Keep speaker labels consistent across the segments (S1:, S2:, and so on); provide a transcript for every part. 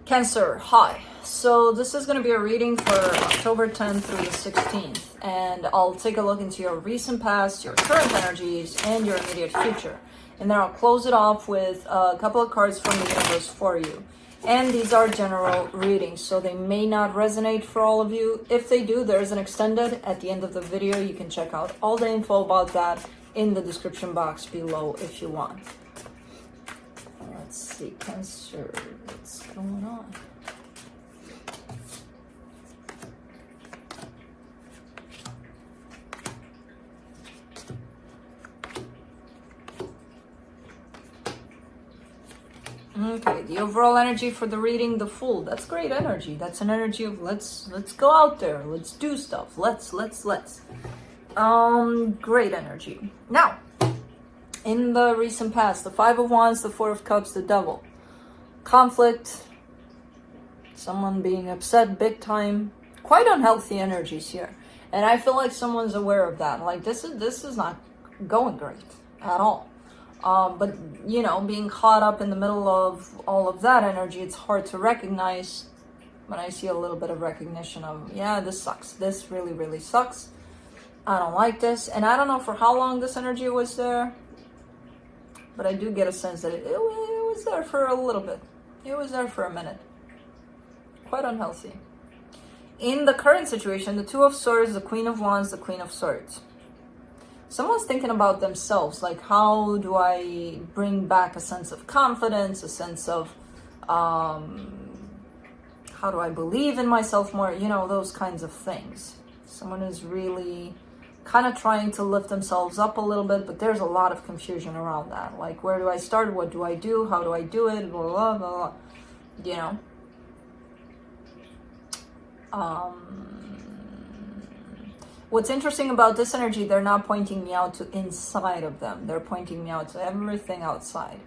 S1: Cancer, hi. So this is going to be a reading for October 10th through the 16th, and I'll take a look into your recent past, your current energies, and your immediate future. And then I'll close it off with a couple of cards from the universe for you. And these are general readings, so they may not resonate for all of you. If they do, there's an extended at the end of the video. You can check out all the info about that in the description box below if you want. Let's see, Cancer, what's going on? Okay, the overall energy for the reading, the Fool. That's great energy. That's an energy of let's go out there, let's do stuff, let's. Great energy. Now, in the recent past, the Five of Wands, the Four of Cups, the Devil. Conflict, someone being upset big time, quite unhealthy energies here. And I feel like someone's aware of that. Like this is not going great at all. But you know, being caught up in the middle of all of that energy, it's hard to recognize. But I see a little bit of recognition of, yeah, this sucks. This really, really sucks. I don't like this. And I don't know for how long this energy was there. But I do get a sense that it was there for a little bit. It was there for a minute. Quite unhealthy. In the current situation, the Two of Swords, the Queen of Wands, the Queen of Swords. Someone's thinking about themselves, like how do I bring back a sense of confidence, a sense of how do I believe in myself more, you know, those kinds of things. Someone is really kind of trying to lift themselves up a little bit, but there's a lot of confusion around that. Like, where do I start? What do I do? How do I do it? Blah, blah, blah, blah. You know? What's interesting about this energy, they're not pointing me out to inside of them. They're pointing me out to everything outside.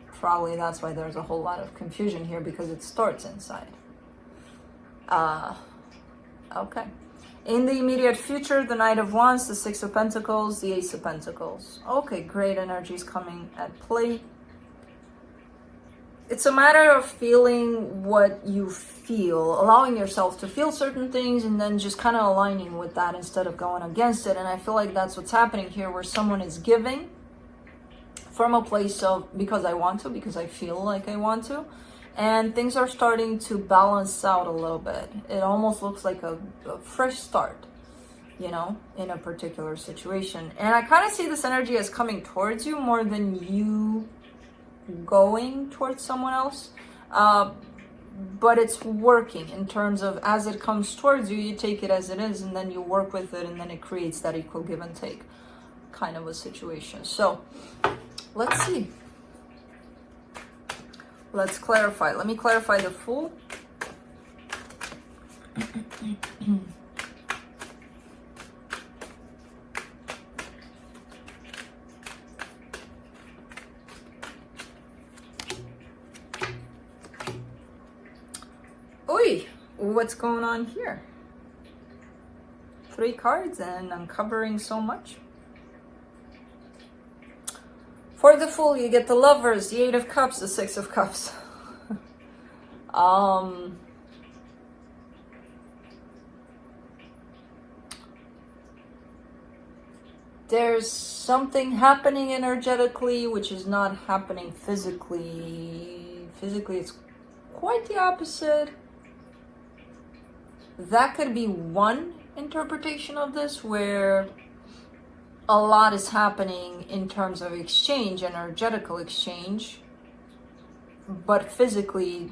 S1: Probably that's why there's a whole lot of confusion here, because it starts inside. Okay. In the immediate future, the Knight of Wands, the Six of Pentacles, the Ace of Pentacles. Okay, great energies coming at play. It's a matter of feeling what you feel, allowing yourself to feel certain things, and then just kind of aligning with that instead of going against it. And I feel like that's what's happening here, where someone is giving from a place of, because I want to, because I feel like I want to. And things are starting to balance out a little bit. It almost looks like a fresh start, you know, in a particular situation. And I kind of see this energy as coming towards you more than you going towards someone else. But it's working in terms of, as it comes towards you, you take it as it is, and then you work with it, and then it creates that equal give and take kind of a situation. So let's see. Let's clarify. Let me clarify the Fool. Oi, what's going on here? 3 cards and I'm covering so much. For the Fool, you get the Lovers, the Eight of Cups, the Six of Cups. There's something happening energetically which is not happening physically. Physically, it's quite the opposite. That could be one interpretation of this, where a lot is happening in terms of exchange, energetical exchange, but physically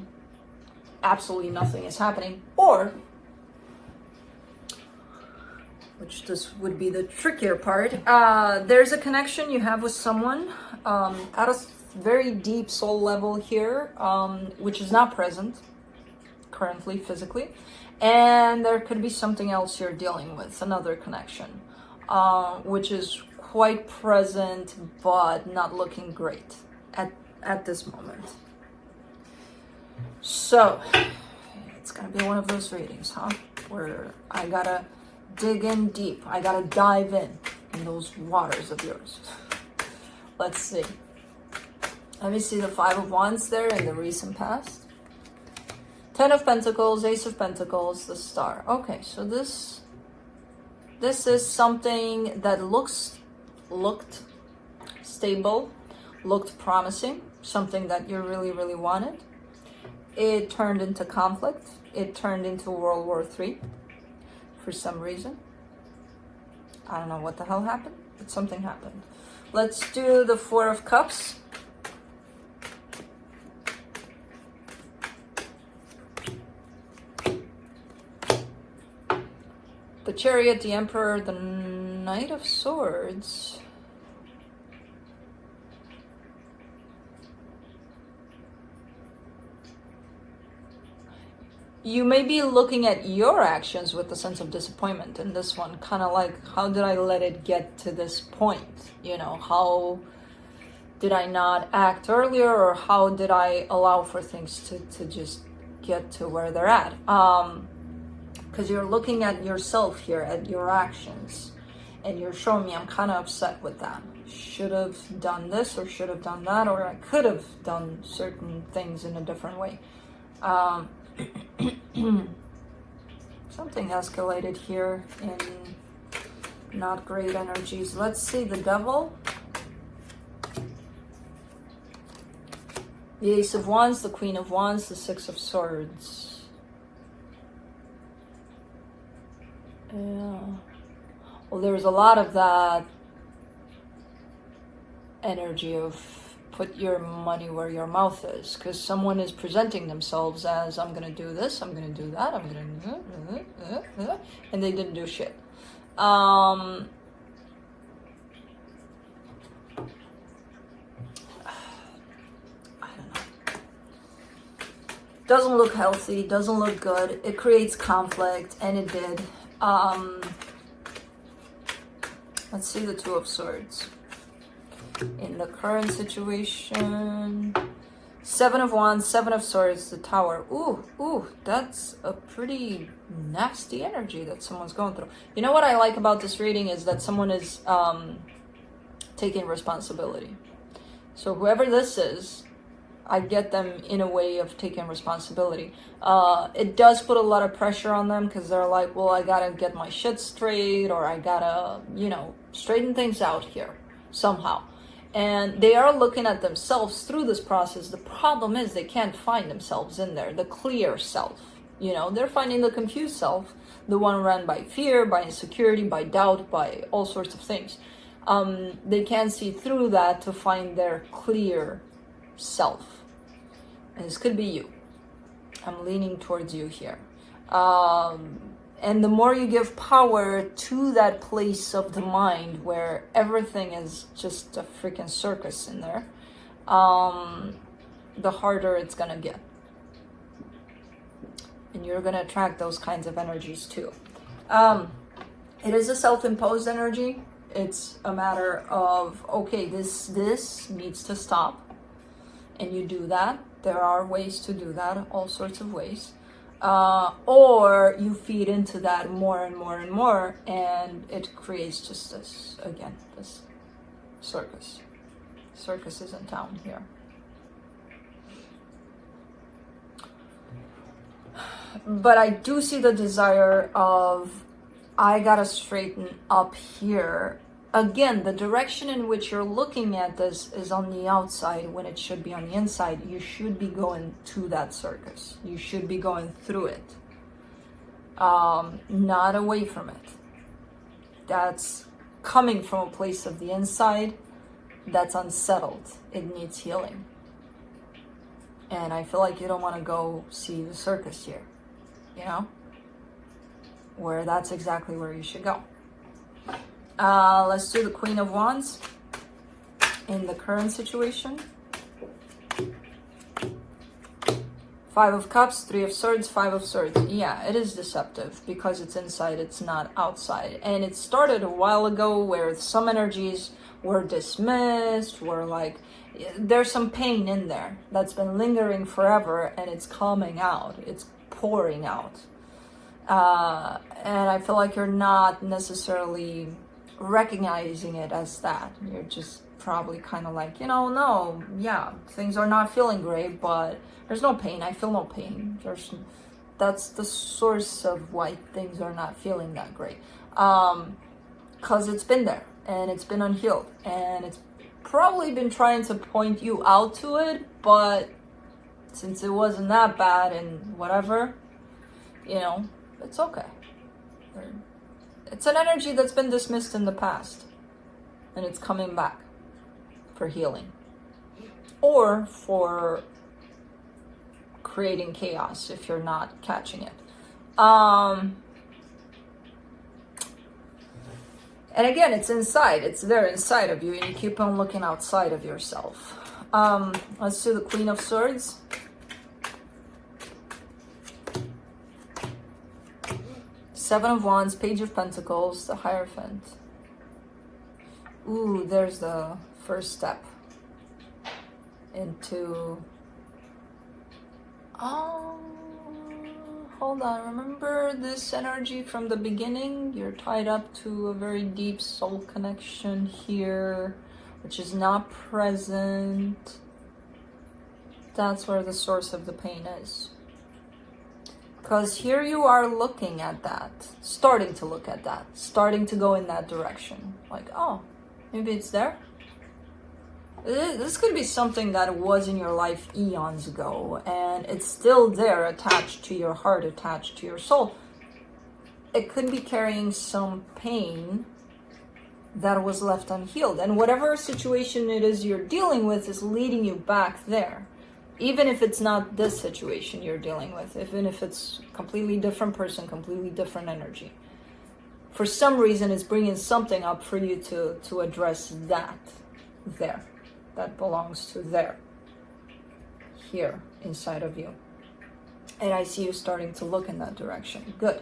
S1: absolutely nothing is happening. Or, which this would be the trickier part, there's a connection you have with someone at a very deep soul level here, which is not present currently physically, and there could be something else you're dealing with, another connection, which is quite present but not looking great at this moment. So it's gonna be one of those readings, huh, where I gotta dig in deep. I gotta dive in those waters of yours. Let's see. Let me see the Five of Wands there in the recent past. Ten of Pentacles, Ace of Pentacles, the Star. Okay, so this is something that looked stable, looked promising, something that you really, really wanted. It turned into conflict. It turned into World War III for some reason. I don't know what the hell happened, but something happened. Let's do the Four of Cups. The Chariot, the Emperor, the Knight of Swords. You may be looking at your actions with a sense of disappointment in this one. Kind of like, how did I let it get to this point? You know, how did I not act earlier, or how did I allow for things to just get to where they're at? Because you're looking at yourself here, at your actions, and you're showing me I'm kind of upset with that. Should have done this, or should have done that, or I could have done certain things in a different way. Something escalated here in not great energies. Let's see the Devil. The Ace of Wands, the Queen of Wands, the Six of Swords. Yeah. Well, there's a lot of that energy of put your money where your mouth is, because someone is presenting themselves as, I'm going to do this, I'm going to do that, I'm going to do and they didn't do shit. I don't know. Doesn't look healthy, doesn't look good. It creates conflict, and it did. Let's see the Two of Swords. In the current situation, Seven of Wands, Seven of Swords, the Tower. Ooh, that's a pretty nasty energy that someone's going through. You know what I like about this reading is that someone is taking responsibility. So whoever this is, I get them in a way of taking responsibility. It does put a lot of pressure on them, because they're like, well, I gotta get my shit straight, or I gotta, straighten things out here somehow. And they are looking at themselves through this process. The problem is they can't find themselves in there, the clear self. They're finding the confused self, the one run by fear, by insecurity, by doubt, by all sorts of things. They can't see through that to find their clear self. And this could be you. I'm leaning towards you here. And the more you give power to that place of the mind where everything is just a freaking circus in there, the harder it's gonna get. And you're gonna attract those kinds of energies too. It is a self-imposed energy. It's a matter of, okay, this needs to stop. And you do that. There are ways to do that, all sorts of ways. Or you feed into that more and more and more, and it creates just this, again, this circus. Circus is in town here. But I do see the desire of, I gotta straighten up here. Again, the direction in which you're looking at this is on the outside when it should be on the inside. You should be going to that circus. You should be going through it, not away from it. That's coming from a place of the inside that's unsettled. It needs healing. And I feel like you don't want to go see the circus here, where that's exactly where you should go. Let's do the Queen of Wands in the current situation. Five of Cups, Three of Swords, Five of Swords. Yeah, it is deceptive because it's inside, it's not outside. And it started a while ago where some energies were dismissed, were like, there's some pain in there that's been lingering forever, and it's coming out, it's pouring out. And I feel like you're not necessarily recognizing it as that. You're just probably kind of like, no, yeah, things are not feeling great, but there's no pain. I feel no pain. That's the source of why things are not feeling that great. Because it's been there and it's been unhealed and it's probably been trying to point you out to it, but since it wasn't that bad and whatever, it's okay. It's an energy that's been dismissed in the past and it's coming back for healing or for creating chaos if you're not catching it. And again, it's inside. It's there inside of you, and you keep on looking outside of yourself. Let's do the Queen of Swords. Seven of Wands, Page of Pentacles, the Hierophant. Ooh, there's the first step into... Hold on, remember this energy from the beginning? You're tied up to a very deep soul connection here, which is not present. That's where the source of the pain is. Because here you are looking at that, starting to look at that, starting to go in that direction. Like, oh, maybe it's there. This could be something that was in your life eons ago, and it's still there, attached to your heart, attached to your soul. It could be carrying some pain that was left unhealed. And whatever situation it is you're dealing with is leading you back there. Even if it's not this situation you're dealing with, even if it's a completely different person, completely different energy. For some reason, it's bringing something up for you to address that there. That belongs to there, here, inside of you. And I see you starting to look in that direction. Good.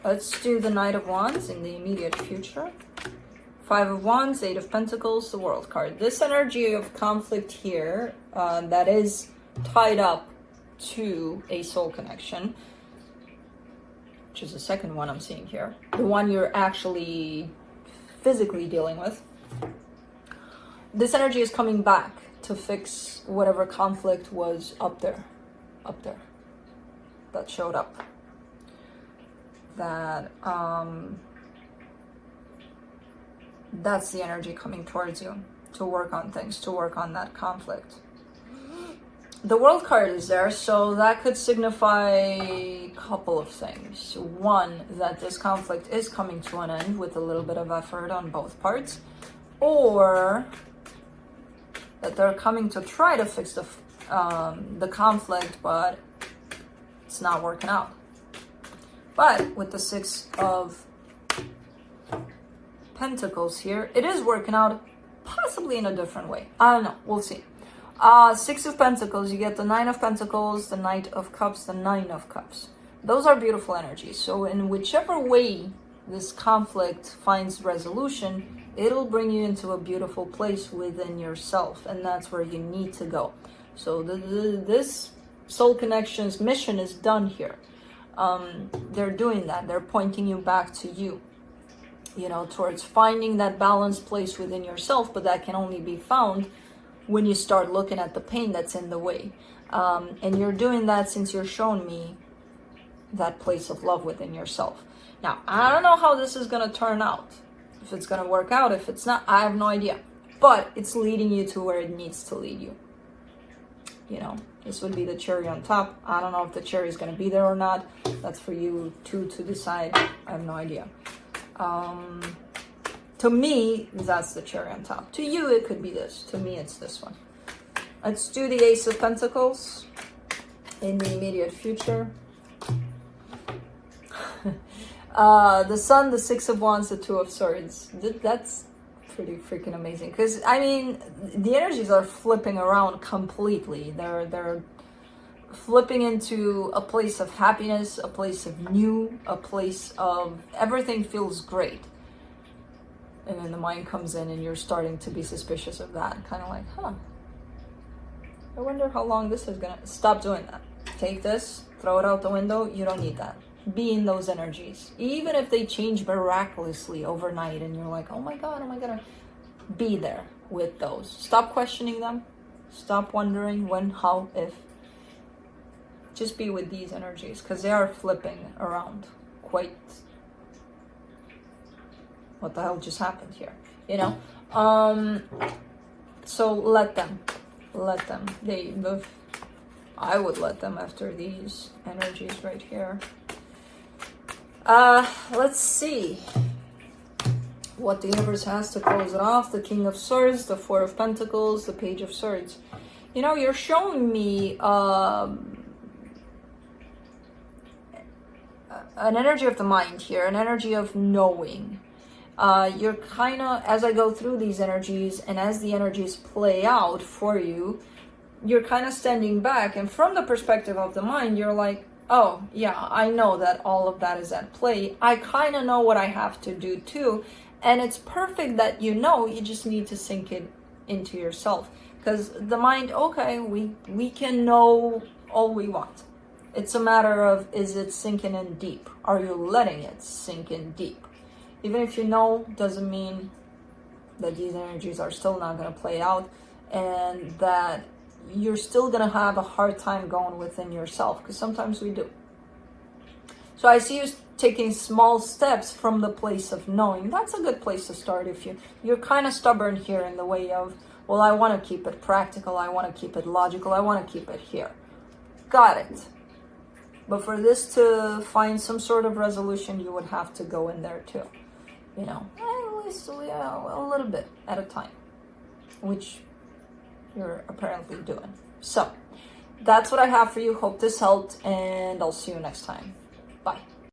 S1: Let's do the Knight of Wands in the immediate future. Five of Wands, Eight of Pentacles, the World card. This energy of conflict here that is tied up to a soul connection, which is the second one I'm seeing here. The one you're actually physically dealing with. This energy is coming back to fix whatever conflict was up there, that showed up. That's the energy coming towards you to work on things, to work on that conflict. The World card is there, so that could signify a couple of things. One, that this conflict is coming to an end with a little bit of effort on both parts, or that they're coming to try to fix the conflict, but it's not working out. But with the Six of Pentacles here, it is working out, possibly in a different way. I don't know, we'll see. Six of Pentacles, you get the Nine of Pentacles, the Knight of Cups, the Nine of Cups. Those are beautiful energies. So in whichever way this conflict finds resolution, it'll bring you into a beautiful place within yourself, and that's where you need to go. So this soul connection's mission is done here. They're doing that. They're pointing you back to you, towards finding that balanced place within yourself, but that can only be found when you start looking at the pain that's in the way. And you're doing that since you're showing me that place of love within yourself. Now, I don't know how this is going to turn out. If it's going to work out, if it's not, I have no idea. But it's leading you to where it needs to lead you. This would be the cherry on top. I don't know if the cherry is going to be there or not. That's for you to decide. I have no idea. To me, that's the cherry on top. To you, it could be this. To me, it's this one. Let's do the Ace of Pentacles in the immediate future. The Sun, the Six of Wands, the Two of Swords. That's pretty freaking amazing. Because, the energies are flipping around completely. They're flipping into a place of happiness, a place of new, a place of everything feels great. And then the mind comes in and you're starting to be suspicious of that. Kind of like, I wonder how long this is going to... Stop doing that. Take this, throw it out the window. You don't need that. Be in those energies. Even if they change miraculously overnight and you're like, oh my God, be there with those. Stop questioning them. Stop wondering when, how, if. Just be with these energies because they are flipping around quite. What the hell just happened here? You know? So let them. I would let them after these energies right here. Let's see what the universe has to close it off. The King of Swords, the Four of Pentacles, the Page of Swords. You know, you're showing me an energy of the mind here, an energy of knowing. You're kind of, as I go through these energies and as the energies play out for you, you're kind of standing back, and from the perspective of the mind, you're like, oh yeah, I know that all of that is at play. I kind of know what I have to do too, and it's perfect that you know. You just need to sink it into yourself, because the mind, okay, we can know all we want. It's a matter of, is it sinking in deep? Are you letting it sink in deep? Even if you know, doesn't mean that these energies are still not going to play out, and that you're still going to have a hard time going within yourself, because sometimes we do. So I see you taking small steps from the place of knowing. That's a good place to start. If you're kind of stubborn here in the way of, well, I want to keep it practical, I want to keep it logical, I want to keep it here. Got it. But for this to find some sort of resolution, you would have to go in there too. You know, at least a little bit at a time, which you're apparently doing. So that's what I have for you. Hope this helped, and I'll see you next time. Bye.